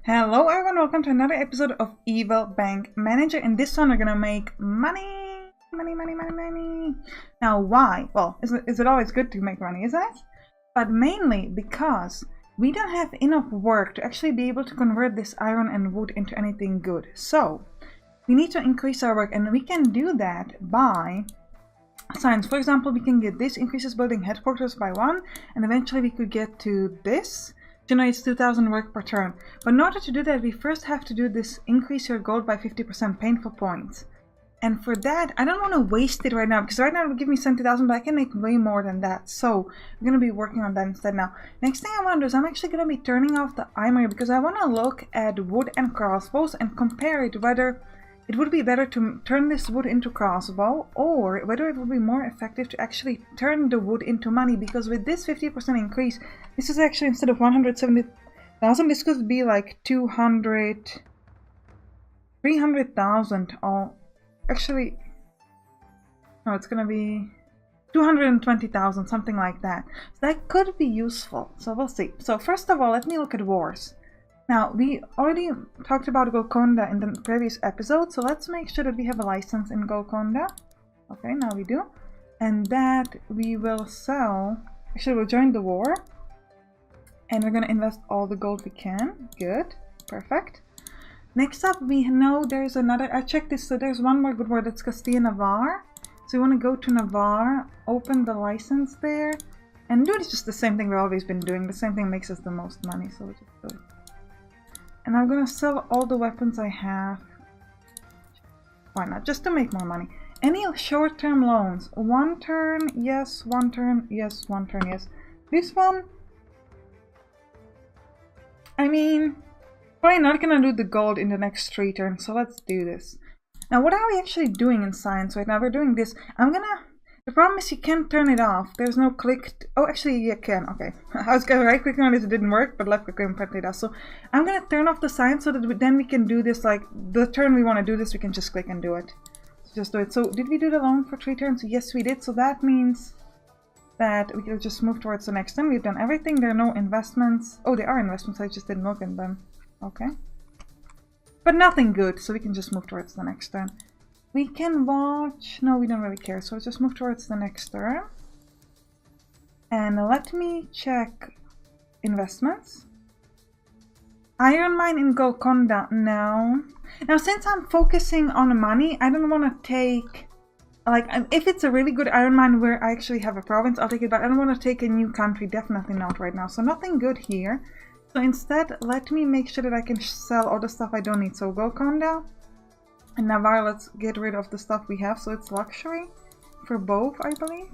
Hello everyone, welcome to another episode of Evil Bank Manager. In this one we're gonna make money. Now why? Well, is it always good to make money, isn't it? But mainly because we don't have enough work to actually be able to convert this iron and wood into anything good. So we need to increase our work, and we can do that by science. For example, we can get this, increases building headquarters by 1, and eventually we could get to this. Generates 2,000 work per turn. But in order to do that, we first have to do this increase your gold by 50% painful points. And for that, I don't want to waste it right now, because right now it will give me 70,000, but I can make way more than that. So we're going to be working on that instead now. Next thing I want to do is I'm actually going to be turning off the armory, because I want to look at wood and crossbows and compare it whether it would be better to turn this wood into crossbow, or whether it would be more effective to actually turn the wood into money. Because with this 50% increase, this is actually, instead of 170,000, this could be like 300,000. Oh, actually, no, it's gonna be 220,000, something like that. So that could be useful. So we'll see. So first of all, let me look at wars. Now, we already talked about Golconda in the previous episode, so let's make sure that we have a license in Golconda. Okay, now we do. And that we will sell... Actually, we'll join the war. And we're going to invest all the gold we can. Good. Perfect. Next up, we know there's another... I checked this, so there's one more good word. That's Castilla Navarre. So we want to go to Navarre, open the license there, and do just the same thing we've always been doing. The same thing makes us the most money, so we'll just do it. And I'm gonna sell all the weapons I have. Why not? Just to make more money. Any short-term loans? 1 turn, yes. 1 turn, yes. 1 turn, yes. This one, I mean, probably not gonna do the gold in the next 3 turns, so let's do this. Now, what are we actually doing in science right now? We're doing this. The problem is you can't turn it off. There's no click. Oh, actually, you can. Okay. I was going right clicking on it, it didn't work, but left clicking print it off. So I'm going to turn off the science so that then we can do this, like, the turn we want to do this, we can just click and do it. So just do it. So did we do the loan for 3 turns? Yes, we did. So that means that we can just move towards the next turn. We've done everything. There are no investments. Oh, there are investments. I just didn't look at them. Okay. But nothing good. So we can just move towards the next turn. We can watch... No, we don't really care. So let's just move towards the next turn. And let me check investments. Iron mine in Golconda. No. Now, since I'm focusing on money, I don't want to take... Like, if it's a really good iron mine where I actually have a province, I'll take it. But I don't want to take a new country. Definitely not right now. So nothing good here. So instead, let me make sure that I can sell all the stuff I don't need. So Golconda. And Navarre, let's get rid of the stuff we have, so it's luxury for both, I believe.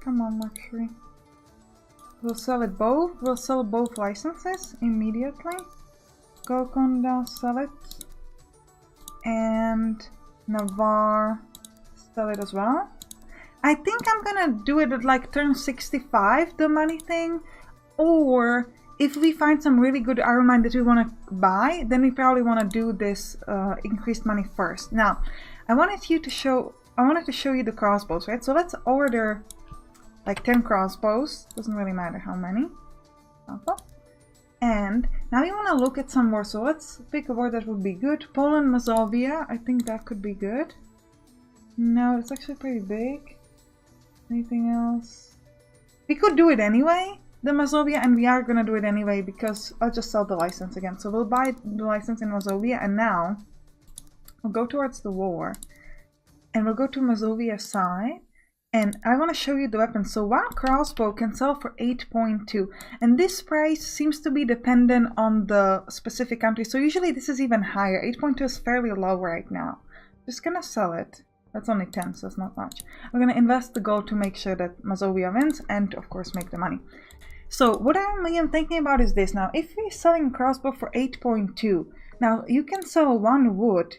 Come on, luxury. We'll sell it both. We'll sell both licenses immediately. Golconda, sell it. And Navarre, sell it as well. I think I'm gonna do it at like turn 65, the money thing. Or... if we find some really good iron mine that we want to buy, then we probably want to do this increased money first. Now, I wanted to show you the crossbows, right? So let's order like 10 crossbows. Doesn't really matter how many. And now we want to look at some more. So let's pick a word that would be good. Poland, Mazovia. I think that could be good. No, it's actually pretty big. Anything else? We could do it anyway. The Mazovia, and we are gonna do it anyway because I'll just sell the license again. So we'll buy the license in Mazovia, and now we'll go towards the war and we'll go to Mazovia side, and I want to show you the weapons. So one crossbow can sell for 8.2, and this price seems to be dependent on the specific country. So usually this is even higher. 8.2 is fairly low right now. Just gonna sell it. That's only 10, so it's not much. We're gonna invest the gold to make sure that Mazovia wins and of course make the money. So what I'm thinking about is this. Now, if we're selling a crossbow for 8.2, now you can sell 1 wood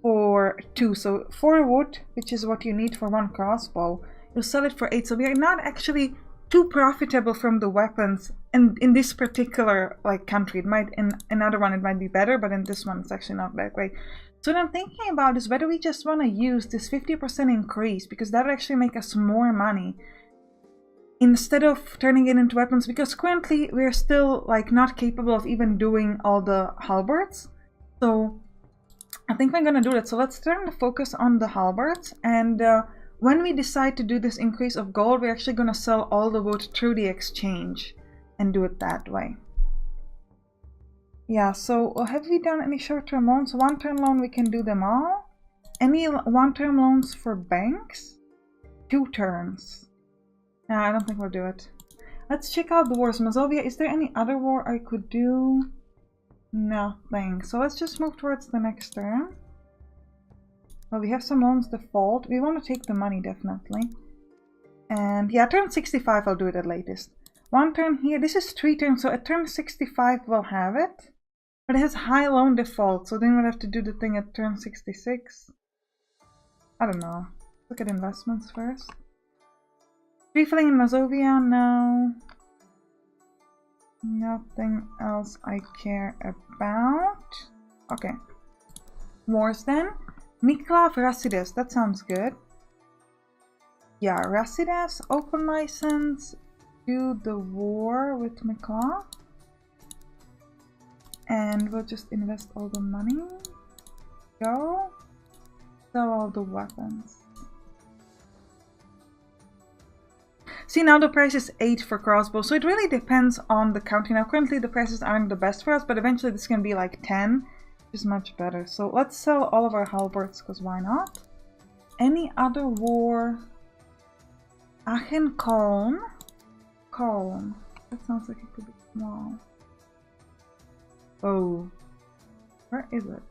for 2. So 4 wood, which is what you need for 1 crossbow, you'll sell it for 8. So we are not actually too profitable from the weapons in this particular like country. It might in another one it might be better, but in this one it's actually not that great. So what I'm thinking about is whether we just want to use this 50% increase, because that would actually make us more money. instead of turning it into weapons, because currently we're still like not capable of even doing all the halberds. So I think we're gonna do that. So let's turn the focus on the halberds, and when we decide to do this increase of gold, we're actually gonna sell all the wood through the exchange and do it that way. Yeah, so have we done any short-term loans? One-term loan, we can do them all. Any one-term loans for banks? 2 turns. No, I don't think we'll do it. Let's check out the wars. Mazovia, is there any other war I could do? Nothing. So let's just move towards the next turn. Well, we have some loans default. We want to take the money, definitely. And yeah, turn 65 I'll do it at latest. 1 turn here. This is 3 turns, so at turn 65 we'll have it. But it has high loan default, so then we'll have to do the thing at turn 66. I don't know. Look at investments first. Refilling in Mazovia, no. Nothing else I care about. Okay. Wars then. Miklav Rasides, that sounds good. Yeah, Rasides, open license, do the war with Miklav. And we'll just invest all the money. Go. Sell all the weapons. See, now the price is 8 for crossbow, so it really depends on the county. Now currently the prices aren't the best for us, but eventually this can be like 10, which is much better. So let's sell all of our halberds, because why not? Any other war? Aachen Koln. Koln. That sounds like it could be small. Oh. Where is it?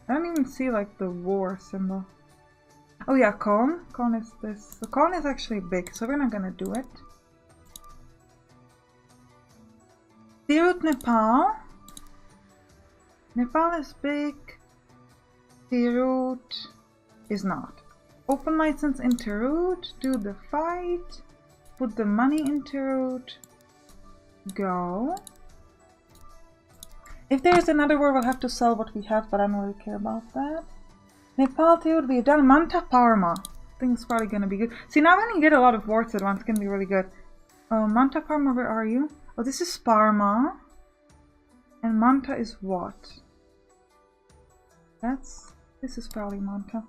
I don't even see like the war symbol. Oh yeah, Koln. Koln is this. So Koln is actually big, so we're not gonna do it. Tirut, Nepal. Nepal is big. Tirut is not. Open license in Tirut. Do the fight. Put the money in Tirut. Go. If there is another war, we'll have to sell what we have, but I don't really care about that. Nepal, Tirut, we've done Manta Parma. I think it's probably going to be good. See, now when you get a lot of wars at once, it's going to be really good. Manta Parma, where are you? Oh, this is Parma. And Manta is what? This is probably Manta.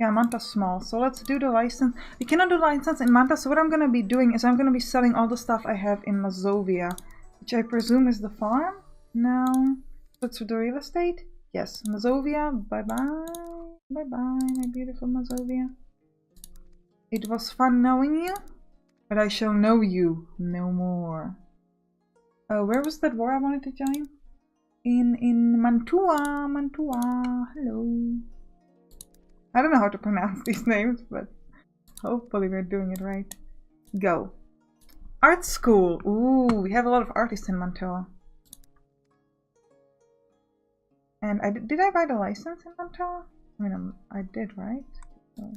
Yeah, Manta's small. So let's do the license. We cannot do license in Manta, so what I'm going to be doing is I'm going to be selling all the stuff I have in Mazovia, which I presume is the farm. No. So it's for the real estate? Yes. Mazovia, bye-bye. Bye-bye, my beautiful Mazovia. It was fun knowing you, but I shall know you no more. Where was that war I wanted to join? In Mantua. Mantua. Hello. I don't know how to pronounce these names, but hopefully we're doing it right. Go. Art school. Ooh, we have a lot of artists in Mantua. And did I buy the license in Mantua? I mean, I did, right? So.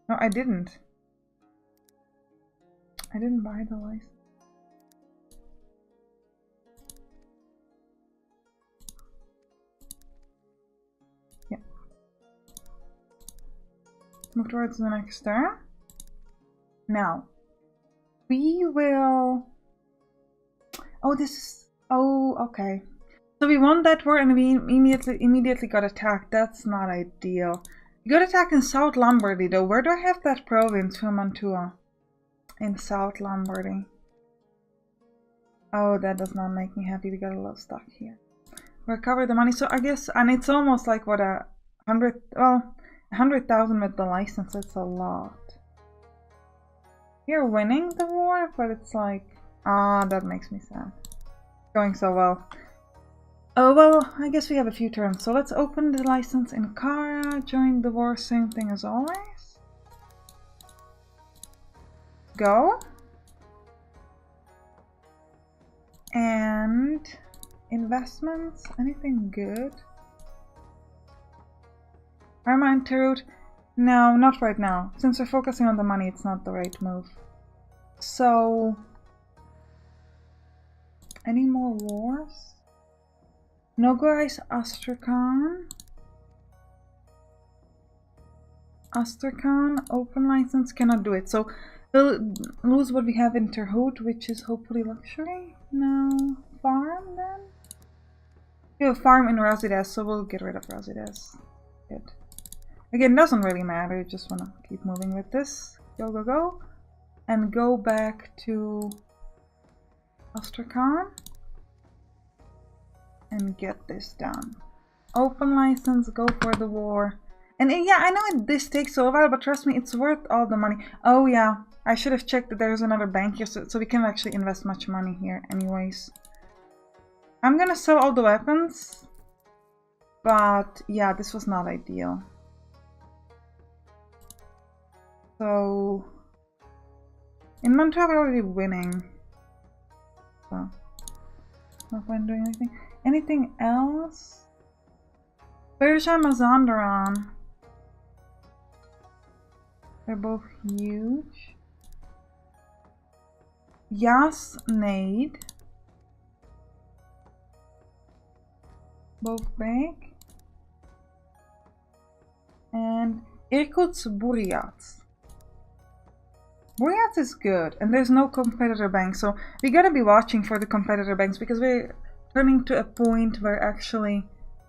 No, I didn't. I didn't buy the license. Yeah. Move towards the next turn. Now, we will... Oh, this is... Oh, okay. So we won that war and we immediately got attacked. That's not ideal. We got attacked in South Lombardy though. Where do I have that province from Mantua? In South Lombardy. Oh, that does not make me happy. We got a lot of stuff here. Recover the money. So I guess... And it's almost like what 100,000 with the license. It's a lot. You're winning the war, but it's like... Ah, that makes me sad. Going so well. Oh, well, I guess we have a few turns. So let's open the license in Kara. Join the war, same thing as always. Go. And... investments? Anything good? Arma and Tirut? No, not right now. Since we're focusing on the money, it's not the right move. So... Any more wars? Nogorais Astrakhan. Astrakhan, open license, cannot do it. So we'll lose what we have in Terhoot, which is hopefully luxury. No. Farm then? We have a farm in Razides, so we'll get rid of Razides. Good. Again, doesn't really matter, you just wanna keep moving with this. Go, go, go. And go back to Astrakhan. And get this done. Open license, go for the war. And yeah, I know this takes a while, but trust me, it's worth all the money. Oh yeah, I should have checked that there's another bank here, so we can actually invest much money here anyways. I'm gonna sell all the weapons, but yeah, this was not ideal. So, in Mantua we're already winning. So, no point doing anything. Anything else? Persia, Mazandaran. They're both huge. Yas, Nade. Both big. And Irkutsk, Buryats. Buryats is good, and there's no competitor bank, so we gotta be watching for the competitor banks because we're turning to a point where actually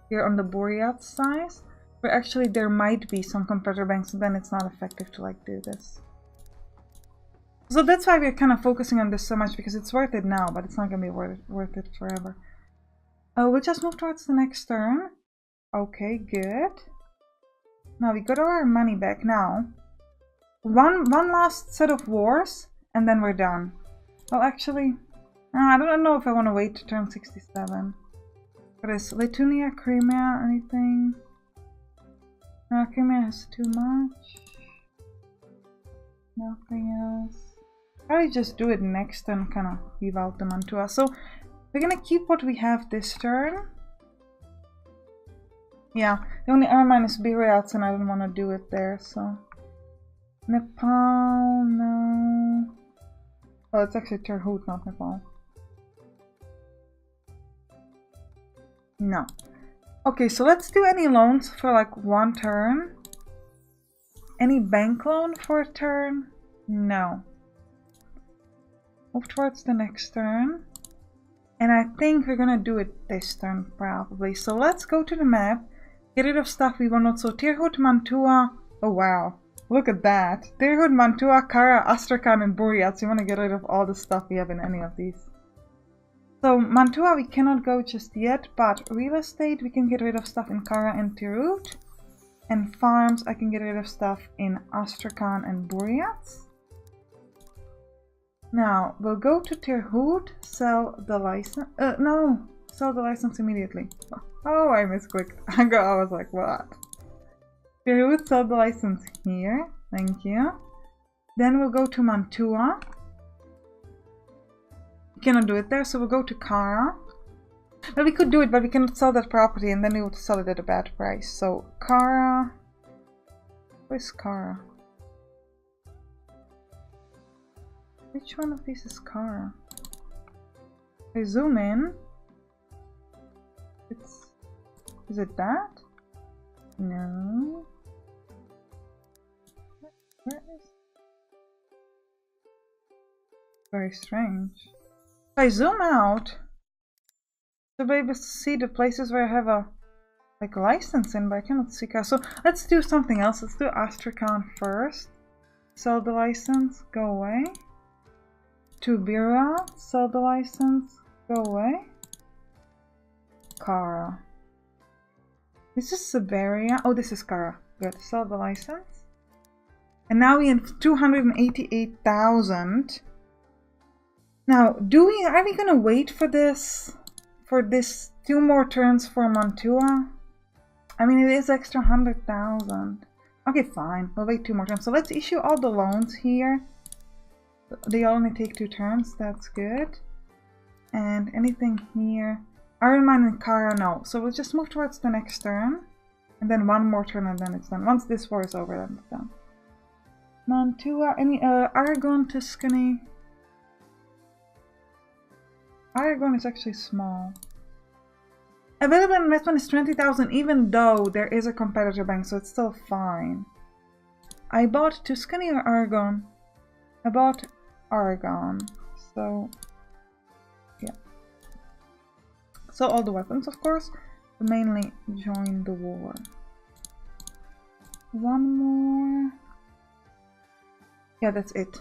here on the Buryats side, where actually there might be some competitor banks, and then it's not effective to like do this. So that's why we're kind of focusing on this so much, because it's worth it now, but it's not gonna be worth it forever. Oh, we'll just move towards the next turn. Okay, good. Now we got all our money back now. One last set of wars, and then we're done. Well, actually, I don't know if I want to wait to turn 67. What is Lithuania, Crimea, anything? No, Crimea has too much. Nothing else. Probably just do it next and kind of leave out the Mantua. So we're gonna keep what we have this turn. Yeah, the only R- is Buryats, and I don't want to do it there, so. Nepal, no. Oh, it's actually Terhoot, not Nepal. No. Okay, so let's do any loans for like one turn. Any bank loan for a turn? No. Move towards the next turn. And I think we're gonna do it this turn, probably. So let's go to the map, get rid of stuff we want. So Terhoot, Mantua. Oh wow. Look at that. Terhoot, Mantua, Kara, Astrakhan, and Buryats. You want to get rid of all the stuff we have in any of these. So Mantua we cannot go just yet, but real estate we can get rid of stuff in Kara and Terhoot. And farms I can get rid of stuff in Astrakhan and Buryats. Now we'll go to Terhoot, sell the license. No, sell the license immediately. Oh, I misclicked. I was like, what? Terhoot, sell the license here. Thank you. Then we'll go to Mantua. We cannot do it there, so we'll go to Kara. Well, we could do it, but we cannot sell that property, and then we would sell it at a bad price. So Kara. Where's Kara? Which one of these is Kara? I zoom in. Is it that? No. Where is? Very strange. If I zoom out, to be able to see the places where I have a like license in, but I cannot see. So let's do something else. Let's do Astrakhan first. Sell the license. Go away. To Bira. Sell the license. Go away. Kara. This is Siberia. Oh, this is Kara. Good. Sell the license. And now we have 288,000. Now, are we gonna wait for this? For this 2 more turns for Mantua? I mean, it is extra 100,000. Okay, fine. We'll wait 2 more turns. So let's issue all the loans here. They only take 2 turns. That's good. And anything here? Iron Mine and Kara, no. So we'll just move towards the next turn. And then 1 more turn and then it's done. Once this war is over, then it's done. Mantua, any Aragon, Tuscany. Aragon is actually small. Available investment is 20,000, even though there is a competitor bank, so it's still fine. I bought Tuscany or Aragon? I bought Aragon, so yeah. So all the weapons, of course, but mainly join the war. One more. Yeah, that's it.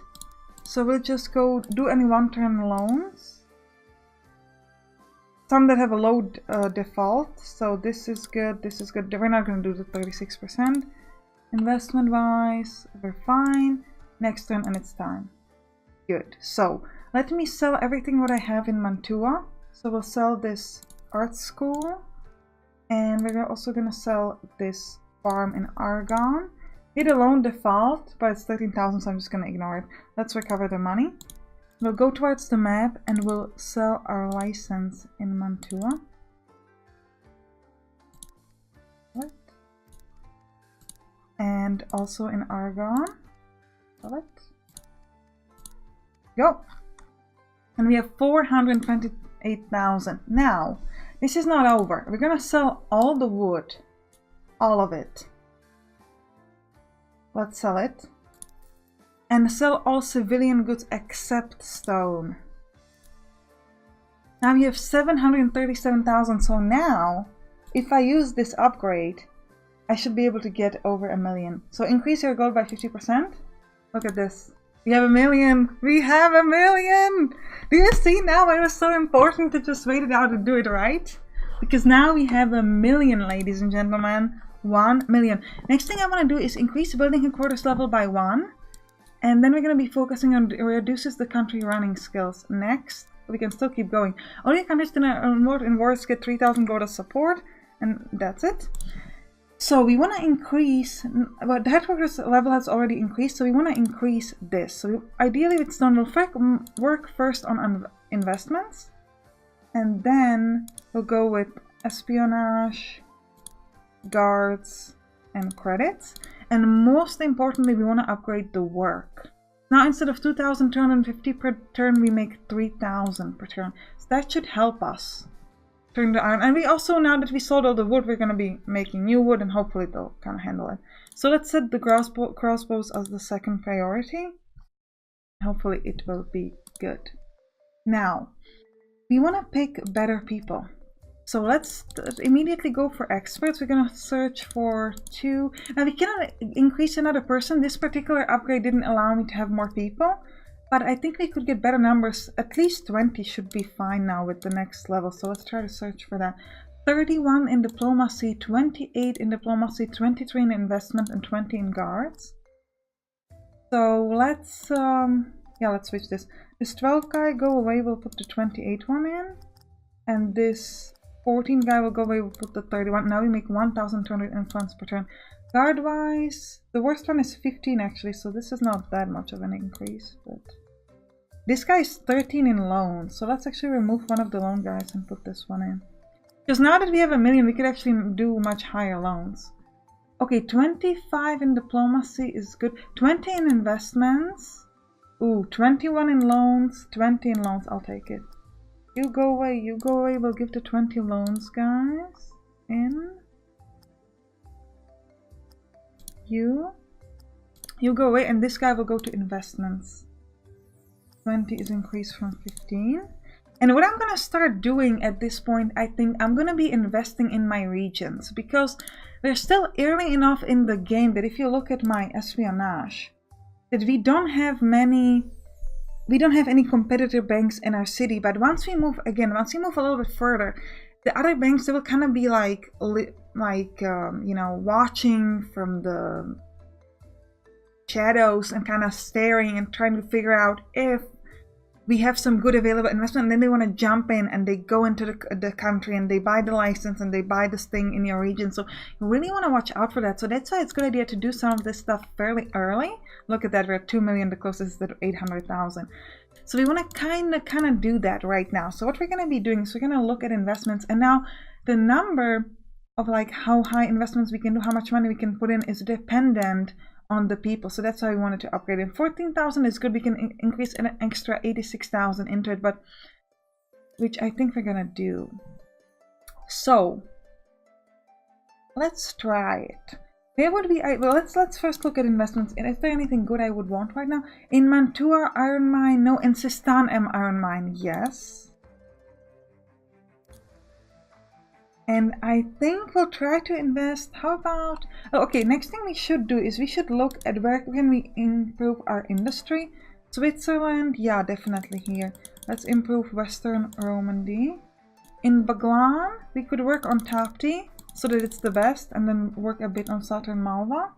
So we'll just go do any one-turn loans. Some that have a low default, so this is good, this is good. We're not going to do the 36%. Investment-wise, we're fine. Next turn, and it's time. Good. So let me sell everything what I have in Mantua. So we'll sell this art school, and we're also going to sell this farm in Aragon. It a loan default, but it's 13,000, so I'm just going to ignore it. Let's recover the money. We'll go towards the map and we'll sell our license in Mantua. What? And also in Aragon. Sell it. Go! And we have 428,000. Now, this is not over. We're gonna sell all the wood. All of it. Let's sell it. And sell all civilian goods except stone. Now we have 737,000, so now, if I use this upgrade, I should be able to get over 1 million. So increase your gold by 50%. Look at this. We have 1 million! We have 1 million! Do you see now why it was so important to just wait it out and do it right? Because now we have 1 million, ladies and gentlemen. 1 million. Next thing I want to do is increase building headquarters level by 1. And then we're going to be focusing on reduces the country running skills. Next, we can still keep going. Only countries that are involved in wars get 3,000 gold as support, and that's it. So we want to increase, but the headquarters level has already increased, so we want to increase this. So ideally with stone, we'll work first on investments, and then we'll go with espionage, guards, and credits. And most importantly, we want to upgrade the work. Now instead of 2,250 per turn, we make 3,000 per turn. So that should help us turn the iron. And we also, now that we sold all the wood, we're going to be making new wood, and hopefully they'll kind of handle it. So let's set the crossbows as the second priority. Hopefully it will be good. Now, we want to pick better people. So let's immediately go for experts. We're going to search for 2. Now we cannot increase another person. This particular upgrade didn't allow me to have more people. But I think we could get better numbers. At least 20 should be fine now with the next level. So let's try to search for that. 31 in diplomacy, 28 in diplomacy, 23 in investment, and 20 in guards. So let's let's switch this. This 12 guy go away, we'll put the 28 one in. And this 14 guy will go away, we'll put the 31. Now we make 1,200 influence per turn. Guard wise, the worst one is 15 actually, so this is not that much of an increase. But this guy is 13 in loan, so let's actually remove one of the loan guys and put this one in. Because now that we have 1 million, we could actually do much higher loans. Okay, 25 in diplomacy is good. 20 in investments. Ooh, 21 in loans, 20 in loans, I'll take it. You go away, we'll give the 20 loans, guys. In. You go away, and this guy will go to investments. 20 is increased from 15. And what I'm gonna start doing at this point, I think I'm gonna be investing in my regions, because we're still early enough in the game that if you look at my espionage, that we don't have any competitor banks in our city. But once we move a little bit further, the other banks, they will kind of be like you know, watching from the shadows and kind of staring and trying to figure out if we have some good available investment, and then they want to jump in and they go into the country and they buy the license and they buy this thing in your region. So you really want to watch out for that. So that's why it's a good idea to do some of this stuff fairly early. Look at that, we're at 2 million, the closest is at 800,000. So we want to kind of do that right now. So what we're going to be doing is we're going to look at investments, and now the number of like how high investments we can do, how much money we can put in, is dependent on the people. So that's why we wanted to upgrade it. 14,000 is good. We can increase an extra 86,000 into it, but which I think we're gonna do. So let's try it. Where would we? Well, let's first look at investments. Is there anything good I would want right now? In Mantua, iron mine. No. In Sistan, iron mine. Yes. And I think we'll try to invest. How about? Oh, okay. Next thing we should do is we should look at where can we improve our industry. Switzerland. Yeah, definitely here. Let's improve Western Romandy. In Baglan, we could work on Tapti so that it's the best, and then work a bit on Southern Malva.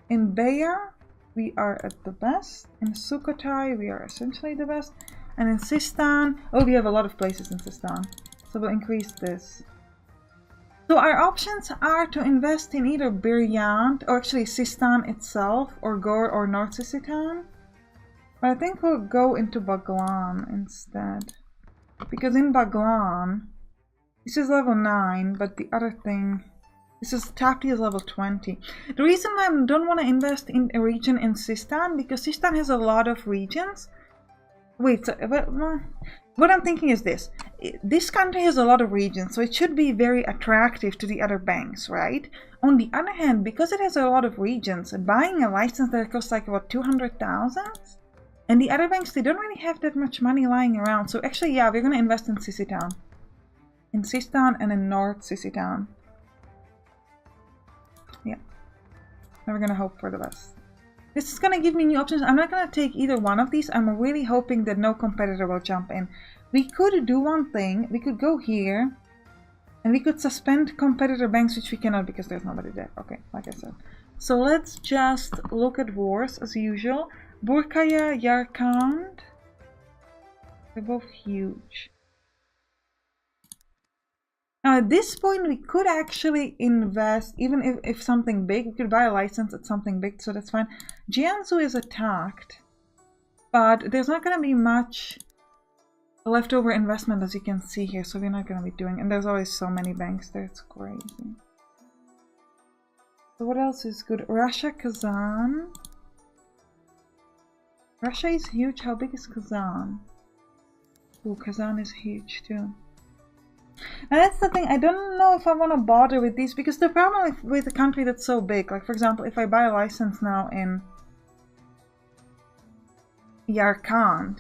In Bayer, we are at the best. In Sukhothai, we are essentially the best. And in Sistan, oh, we have a lot of places in Sistan, so we'll increase this. So our options are to invest in either Biryant, or actually Sistan itself, or Gor or North Sisitan. But I think we'll go into Baglan instead. Because in Baglan, this is level 9, but the other thing, this is Tapti is level 20. The reason why I don't want to invest in a region in Sistan, because Sistan has a lot of regions. Wait, so, what I'm thinking is this. This country has a lot of regions, so it should be very attractive to the other banks, right? On the other hand, because it has a lot of regions, buying a license that costs like about 200,000? And the other banks, they don't really have that much money lying around. So actually, yeah, we're going to invest in Sisitan. In Sistan and in North Sisitan. Yeah. And we're going to hope for the best. This is going to give me new options. I'm not going to take either one of these. I'm really hoping that no competitor will jump in. We could do one thing. We could go here. And we could suspend competitor banks, which we cannot because there's nobody there. Okay, like I said. So let's just look at wars as usual. Burkaya, Yarkand. They're both huge. Now at this point we could actually invest, even if something big, we could buy a license at something big, so that's fine. Jiangsu is attacked, but there's not going to be much leftover investment as you can see here, so we're not going to be doing, and there's always so many banks there, it's crazy. So what else is good? Russia, Kazan. Russia is huge. How big is Kazan? Ooh, Kazan is huge too. And that's the thing, I don't know if I want to bother with these, because the problem with a country that's so big, like for example, if I buy a license now in Yarkand,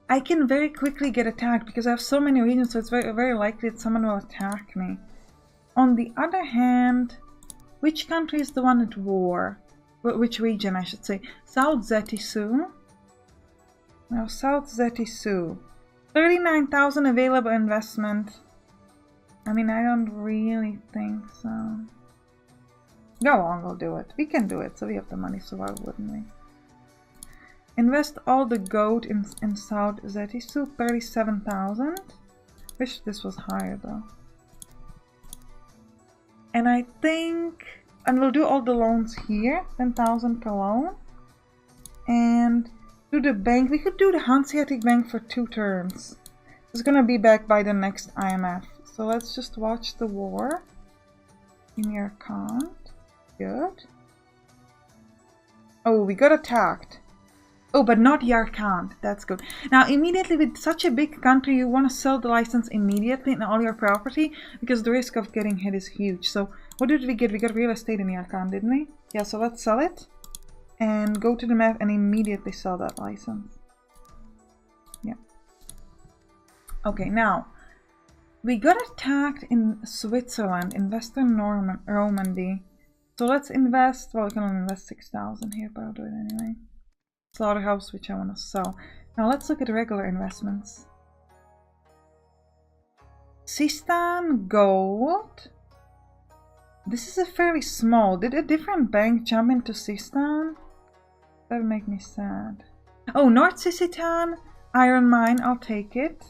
I can very quickly get attacked because I have so many regions, so it's very, very likely that someone will attack me. On the other hand, which country is the one at war? Which region, I should say? South Zetisu. Now, South Zetisu. 39,000 available investment. I mean, I don't really think so. Go on, we'll do it. We can do it, so we have the money, so why wouldn't we? Invest all the gold in South Zetisu, 37,000. Wish this was higher though. And I think, and we'll do all the loans here, 10,000 per loan. And do the bank, we could do the Hanseatic Bank for 2 turns. It's gonna be back by the next IMF. So let's just watch the war in your account. Good. Oh, we got attacked. Oh, but not Yarkand. That's good. Now, immediately with such a big country, you want to sell the license immediately in all your property because the risk of getting hit is huge. So, what did we get? We got real estate in Yarkand, didn't we? Yeah, so let's sell it and go to the map and immediately sell that license. Yeah. Okay, now, we got attacked in Switzerland, in Western Romandy. So let's invest, well, we can only invest 6,000 here, but I'll do it anyway. Slaughterhouse, which I want to sell. Now let's look at regular investments. Sistan Gold. This is a fairly small. Did a different bank jump into Sistan? That would make me sad. Oh, North Sisitan, Iron Mine, I'll take it.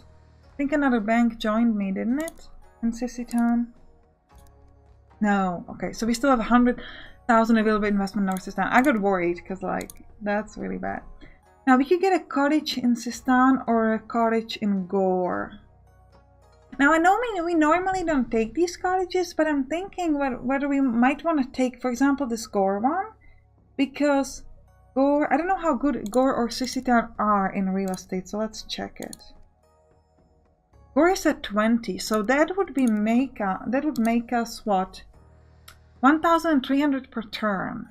I think another bank joined me, didn't it? In Sisitan? No. Okay, so we still have 100,000 available investment in North Sistan. I got worried because, like, that's really bad. Now, we could get a cottage in Sistan or a cottage in Gore. Now, I know we normally don't take these cottages, but I'm thinking whether we might want to take, for example, this Gore one. Because Gore, I don't know how good Gore or Sisitan are in real estate, so let's check it. Gore is at 20, so that would be that would make us what? 1,300 per turn.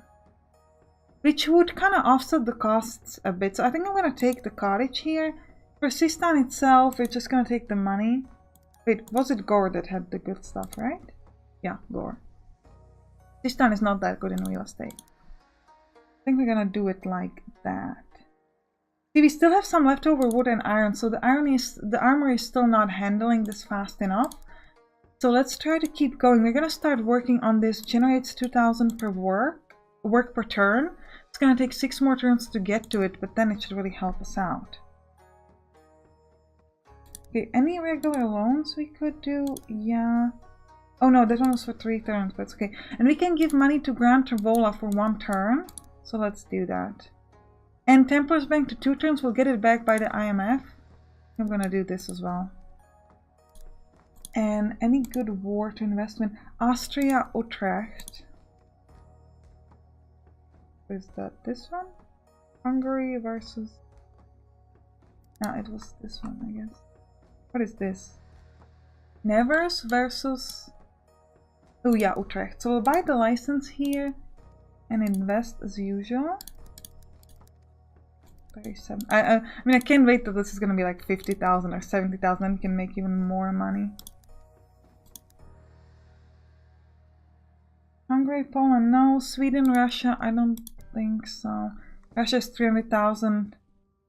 Which would kind of offset the costs a bit. So I think I'm going to take the cottage here. For Sistan itself, we're just going to take the money. Wait, was it Gore that had the good stuff, right? Yeah, Gore. Sistan is not that good in real estate. I think we're going to do it like that. See, we still have some leftover wood and iron, so the armor is still not handling this fast enough. So let's try to keep going. We're going to start working on this. Generates 2,000 per work per turn. It's going to take 6 more turns to get to it, but then it should really help us out. Okay, any regular loans we could do? Yeah. Oh no, that one was for 3 turns, but it's okay. And we can give money to Grand Travola for 1 turn. So let's do that. And Templar's Bank to 2 turns. We'll get it back by the IMF. I'm going to do this as well. And any good war to invest in? Austria, Utrecht. Is that this one? Hungary versus... No, it was this one, I guess. What is this? Nevers versus... Oh yeah, Utrecht. So we'll buy the license here and invest as usual. 37. I mean, I can't wait that this is going to be like 50,000 or 70,000 and we can make even more money. Hungary, Poland, no. Sweden, Russia, I don't think so. Russia is 300,000.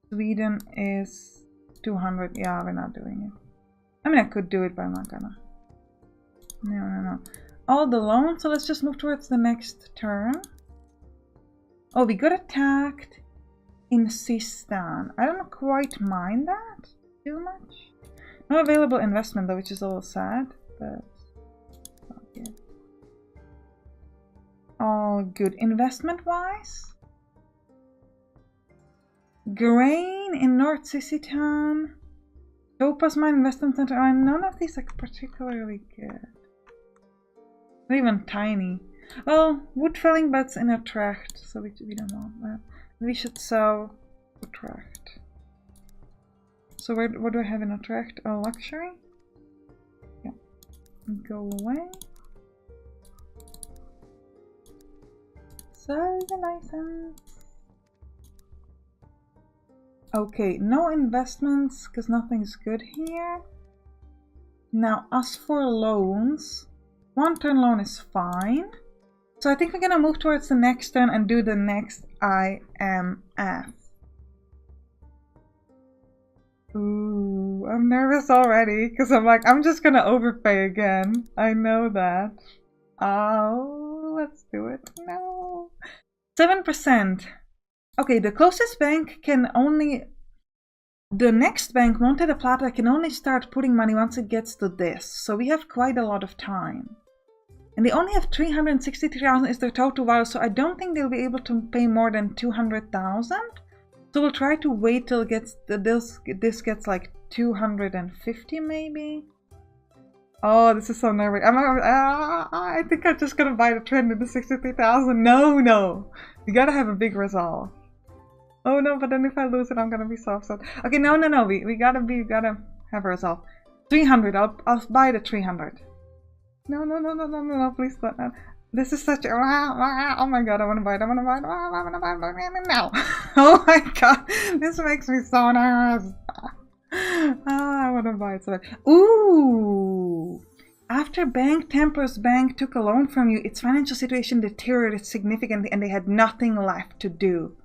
Sweden is 200. Yeah, we're not doing it. I mean, I could do it, but I'm not gonna. No. All the loans, so let's just move towards the next turn. Oh, we got attacked in Sistan. I don't quite mind that too much. No available investment though, which is a little sad, but not yet. Oh, good. Investment-wise? Grain in North Sisitan. Topaz Mine Investment Center. Oh, none of these are particularly good. Not even tiny. Well, wood felling beds in Utrecht, so we don't want that. We should sell Utrecht. So what do I have in Utrecht? Oh, luxury? Yeah. Go away. Sell the license. Okay, no investments because nothing's good here. Now, as for loans, 1 turn loan is fine. So I think we're gonna move towards the next turn and do the next IMF. Ooh, I'm nervous already because I'm like, I'm just gonna overpay again. I know that. Oh, let's do it. No. 7%. Okay, the closest bank can only... The next bank, Monte de Plata, can only start putting money once it gets to this. So we have quite a lot of time. And they only have 363,000 is their total value, so I don't think they'll be able to pay more than 200,000. So we'll try to wait till it gets this gets like 250 maybe. Oh, this is so nervous. I think I'm just gonna buy the trend in the 63,000. No. You gotta have a big resolve. Oh no, but then if I lose it, I'm gonna be so upset. Okay, no. We gotta have a resolve. 300. I'll buy the 300. No, please don't. This is such a... Oh my god, I wanna buy it. Now. Oh my god, this makes me so nervous. I wanna buy it so bad. Ooh! After Templar's Bank took a loan from you, its financial situation deteriorated significantly and they had nothing left to do.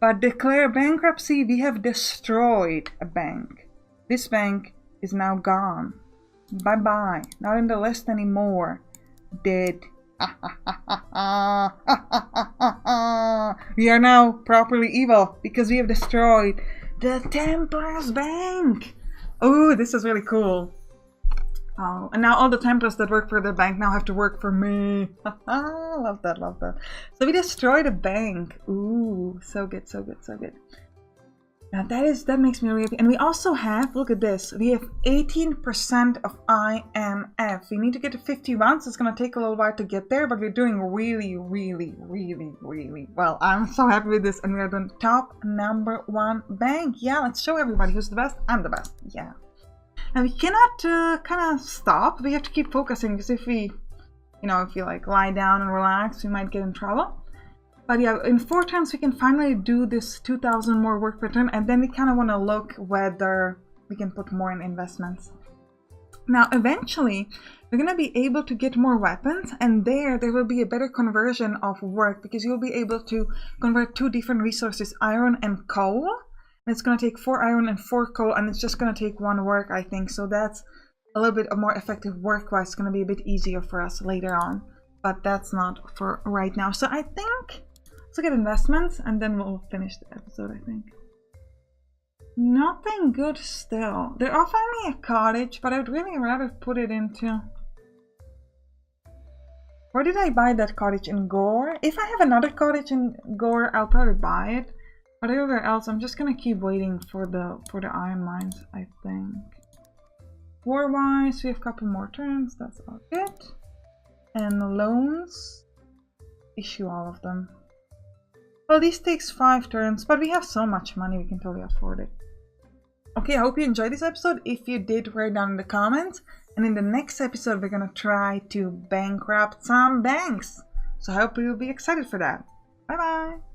But declare bankruptcy, we have destroyed a bank. This bank is now gone. Bye-bye. Not in the list anymore. Dead. We are now properly evil because we have destroyed the Templars Bank. Oh, this is really cool. Oh, and now all the Templars that work for the bank now have to work for me. Love that. So we destroyed a bank. Ooh, so good. Now that makes me really happy. And we also have, look at this, we have 18% of IMF. We need to get to 51, so it's gonna take a little while to get there, but we're doing really well. I'm so happy with this, and we're the top #1 bank. Yeah, let's show everybody who's the best. I'm the best. Yeah. And we cannot kind of stop. We have to keep focusing, because if we, if you like lie down and relax, we might get in trouble. But yeah, in 4 turns we can finally do this 2,000 more work per turn, and then we kind of want to look whether we can put more in investments. Now, eventually, we're going to be able to get more weapons, and there will be a better conversion of work, because you'll be able to convert 2 different resources, iron and coal. And it's going to take 4 iron and 4 coal, and it's just going to take 1 work, I think. So that's a little bit more effective work-wise. It's going to be a bit easier for us later on, but that's not for right now. So I think let's look at investments, and then we'll finish the episode, I think. Nothing good still. They're offering me a cottage, but I'd really rather put it into... Where did I buy that cottage? In Gore? If I have another cottage in Gore, I'll probably buy it. But everywhere else, I'm just gonna keep waiting for the iron mines, I think. War-wise, we have a couple more turns. That's all good. And loans, issue all of them. Well, this takes 5 turns, but we have so much money, we can totally afford it. Okay, I hope you enjoyed this episode. If you did, write down in the comments. And in the next episode, we're gonna try to bankrupt some banks. So I hope you'll be excited for that. Bye bye!